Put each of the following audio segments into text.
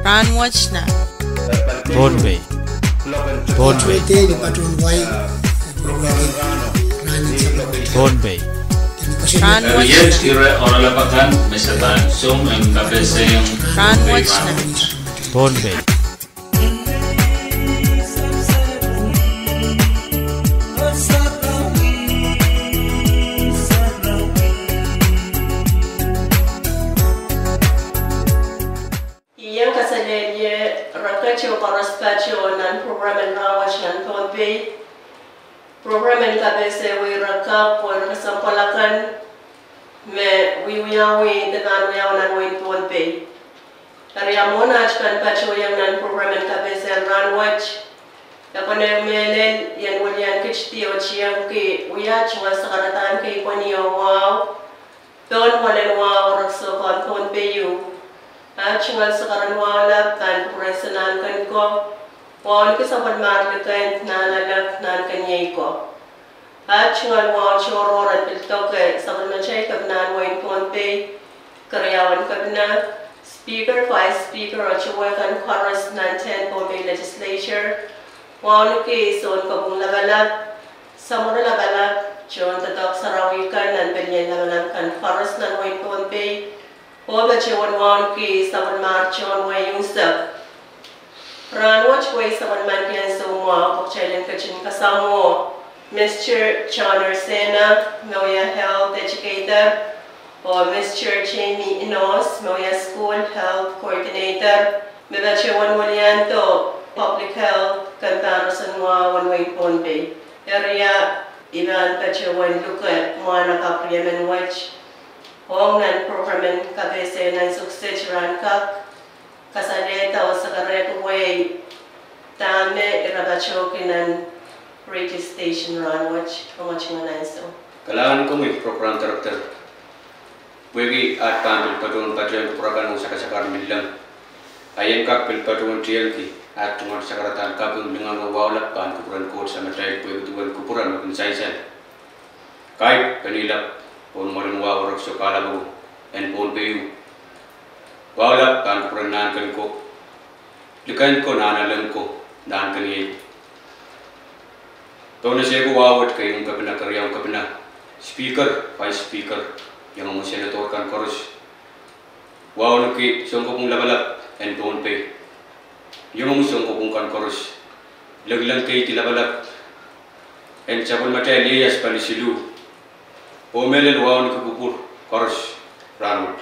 Rahnwet na. Pohnpei. Pohnpei. Rahnwet na. Pohnpei. Yang kasalnya rakacho paraspacho nan program Rahnwet nan Pohnpei program kabese we rakap por kasampalakan me wiyawi dengan wiyawan we Pohnpei Area monach kan pacho yang nan program kabese Rahnwet Yapane melen yan walian kichti o chiang ki uyach wa sakaratan ki kwaniyo wow don walen wow rakso kan Pohnpei yu Chingal sekarang walap kan peresanan kan ko, wan kesabar marlekan nanalak nan kanyai ko. Chingal wan chororan piltoke sabar macai kabnan wain Pohnpei karyawan kabna speaker vice speaker acuai kan chorus nan 10 Pohnpei legislature wan ke son kabung labalap samur labalap jon tatak sarawikan nan penyen labalap kan chorus nan wain Pohnpei Oba cewan wan ki saban marchon wa yungsap. Rahnwet wa saban mankian semua pokcailan kacin kasamo. Mr. Chaner Sena, Mawya Health Educator, or Mr. Jamie Inos, Mawya School Health Coordinator. Meba cewan walianto Public Health Comparison wa wanway Pohnpei. Area iban pa cewan luka mana kapriyaman wach. Hong nan program kabese nan sukses rankak kasaleta o sakarek way tame irabacho kinan radio station Rahnwet pamachingan nanso kalangan ko may program director wegi at pamil padon padon program ng sakasakar milang ayen kak pil padon TLK at tungon sakaratan kabung dengan wawalap pan kupuran ko sa matay pwede tuwan kupuran makinsaysan kahit kanila Pon morin wa orang sekala bu, en Pohnpei, wala kan perenan kan ko, likan ko nana lengko, dan kan ye. Tahun saya ko wawat kay yung kapina karya yung kapina, speaker, vice speaker, yang mo senator kan korus, waw nuki songko pung labalap en Pohnpei, yung mo songko pung kan korus, laglang kay tilabalap, en sabon matay liyas panisilu. Omelen wawan ke kupur korus Rahnwet.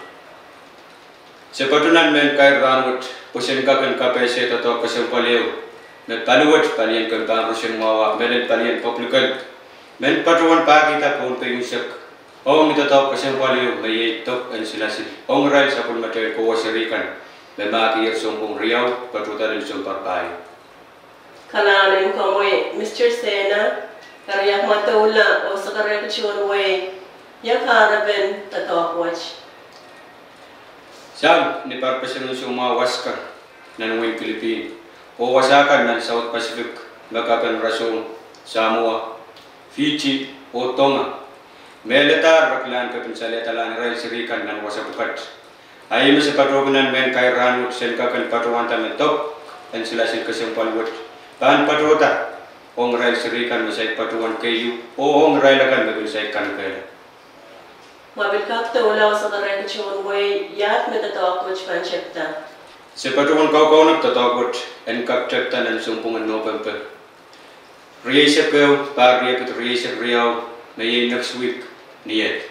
Sepatunan men kai Rahnwet pusen kakan KPC atau kesempaleu. Men paluwat palian kan rusen mawa melen palian publikan. Men patuan pagi ta Pohnpei usak. Ong ito tau kesempaleu may tok en silasil. Ong rai sapun matay ko wasirikan. Memaki sompong Riau patutan en Pohnpei. Kalanin ko mo Mr. Sena karya mataula o sakarek chuan way yang harapan tatawag Sam ni parpasan semua waska nan wing Philippine o wasakan nan South Pacific makakan rasong Samoa Fiji o Tonga meletar raklan ka pinsaletalan rai sirikan nan wasapukat ay mas patoganan men kay Rahnwet sen kakan patuanta metok en silasil kesempalwat pan patota ong rai sirikan masay patuan kayu o ong rai lakan mabinsay kan kaya Mabil kakta wala sa karek chuan way yat metatawag panchepta. Sepatuan kau nak tatawag en kakta nan sumpungan November. Riesip kau pari put riesip Riau may next week niyet.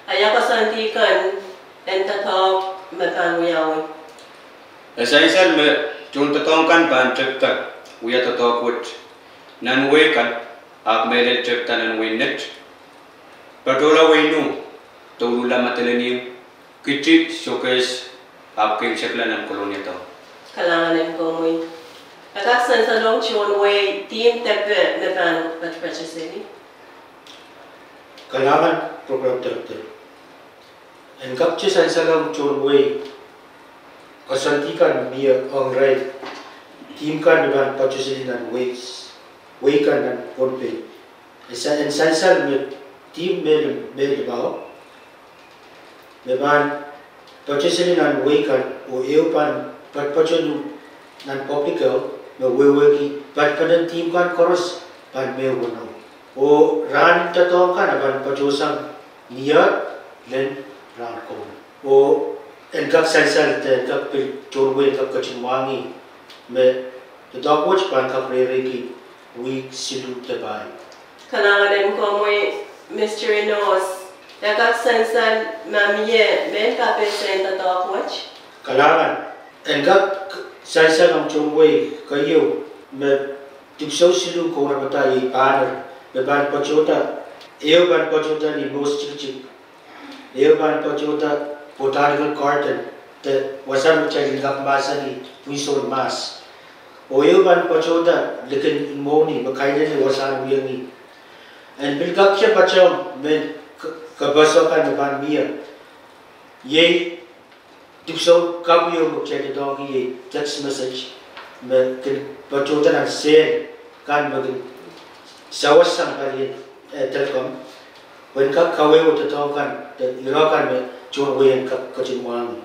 Ayak kasantikan en tatawag mapanguyawi. Asaisan me chun tatawag panchepta uya tatawag nan way kan ap melet chepta nan way net. Patola winu, tolula mateleni, kicik showcase, apking seklanan kolonia tau. Kalangan ko mo. Kakaksan sa long chuan way team tepe mepan patpachasini. Kalangan program director. En kapchisan sa long chuan way, kasantikan biya ang right, team kan mepan patpachasini nan way kan nan Pohnpei. En sansan met team mel bao meban purchasing nan way kan o eupan but pacho nan popikal me wewe but padan team kan koros pan me wono o ran ta to kan ban pacho sang niat len ran ko o en kak sai te kak pil chorwe kak kachinwangi me the dog watch pan kak re we silu te bai Kanangan ko mo Mr. Inos kak sai mamie men ka pesen the dog watch kalangan en kak sai ang chorwe kayo me tipso silu ko na batai paner me ban pachota eu ban pachota ni most chichik eu ban pachota botanical garden te wasan chai gak masani wisol mas o eu ban pachota lekin moni makaine ne wasan wiangi en bilgak che pachom men kabasokan ban mia ye tipso kabyo chai dogi ye text message me kin pachota nan se kan bagin sawasang kali telecom when ka kawe wo to kan te irakan me chorwe en ka kachinwang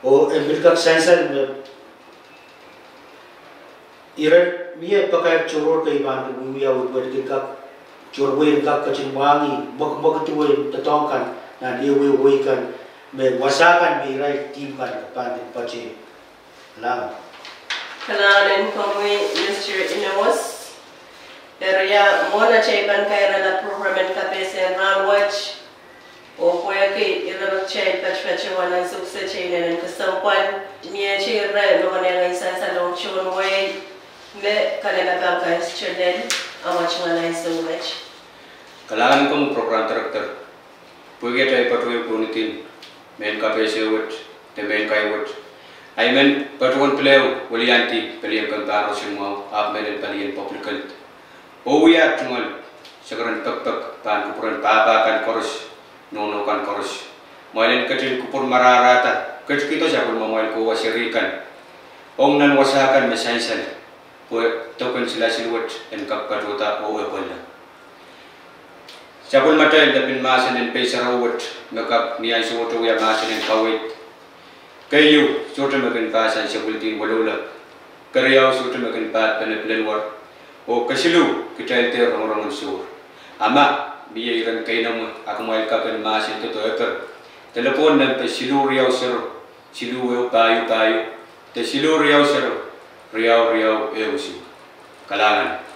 o en bilkak sensan me ira mia pakai choror kai ban we ya wo ber ka chorwe en ka kachinwangi bok tuwe to kan na dia we kan me wasakan me rai team kan pan pache lam Kananen ko mo Mr. Inos area mona chaiban kaira la program ka pesen Rahnwet o kuya ki irang chay patch wala sukse chay na kasampan niya chay re no kanela isa sa long chon way me kanela bang ka student amach wala so much Kalangan ko program director puge tay patwe punitin men ka pese wet te men kai wet I mean patwon pleo walianti pelian kan taro simo ap men pelian public health o wiya tungal sagaran tak pan kupuran papa kan koros nono kan koros moilen kecil kupur mararata kecil kita siapa moil ko wasirikan ong nan wasakan mesaisan po token sila silwat en kapatota o epolna siapa mata en dapin masen en pesarawat nakap niai soto ya masen en kawit kayu soto makan pasan sebultin walola karyau soto makan pat peneplen war o kasilu kita ente orang-orang sur ama biya iran kainam aku mau kapan masin tu ekor telepon dan pesilu riau ser silu payu te silu riau ser riau eusi kalangan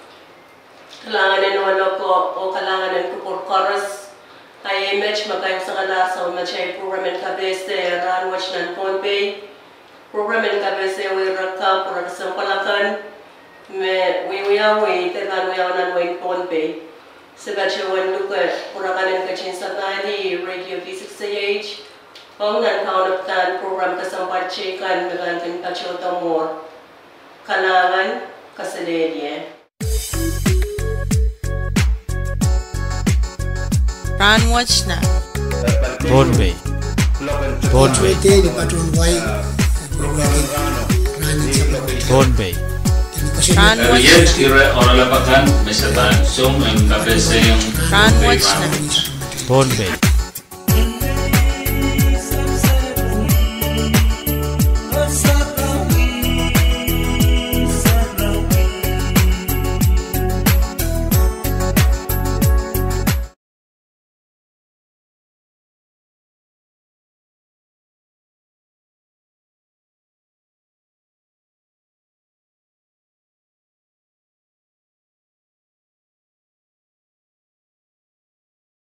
en wala ko o kalangan en kupur koros ay match magayong sa kalasa o machay program en kabese Rahnwet nan Pohnpei program en kabese we rakap or sa palakan me we tegan we nan we Pohnpei sebagai wan luka purakanan kacin sakali radio V6AH pangnan kaunaptan program kasampat cikan melantin kacotomor kalangan kasadenya Rahnwet na Pohnpei Pohnpei Rahnwet tira orang lapakan mesetan sum ang kapese yung na Pohnpei